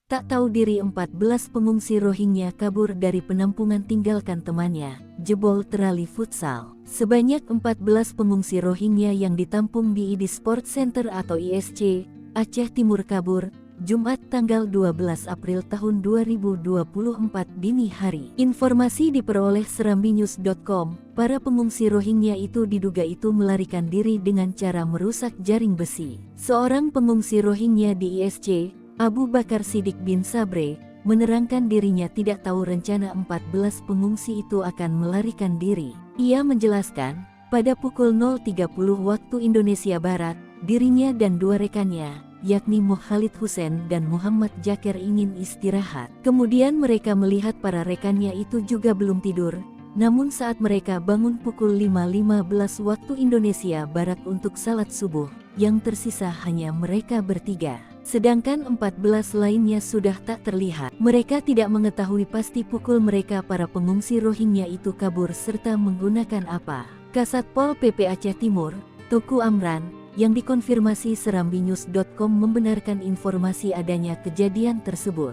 Tak tahu diri 14 pengungsi Rohingya kabur dari penampungan tinggalkan temannya, jebol terali futsal. Sebanyak 14 pengungsi Rohingya yang ditampung di ID Sport Center atau ISC, Aceh Timur kabur, Jumat tanggal 12 April tahun 2024 dini hari. Informasi diperoleh serambinews.com, para pengungsi Rohingya itu diduga melarikan diri dengan cara merusak jaring besi. Seorang pengungsi Rohingya di ISC, Abu Bakar Siddiq bin Sabre, menerangkan dirinya tidak tahu rencana 14 pengungsi itu akan melarikan diri. Ia menjelaskan, pada pukul 0.30 waktu Indonesia Barat, dirinya dan dua rekannya, yakni Khalid Hussein dan Muhammad Jakir ingin istirahat. Kemudian mereka melihat para rekannya itu juga belum tidur, namun saat mereka bangun pukul 5.15 waktu Indonesia Barat untuk salat subuh, yang tersisa hanya mereka bertiga. Sedangkan 14 lainnya sudah tak terlihat. Mereka tidak mengetahui pasti pukul mereka para pengungsi Rohingya itu kabur serta menggunakan apa. Kasat Pol PP Aceh Timur, Tuku Amran, yang dikonfirmasi serambinews.com membenarkan informasi adanya kejadian tersebut.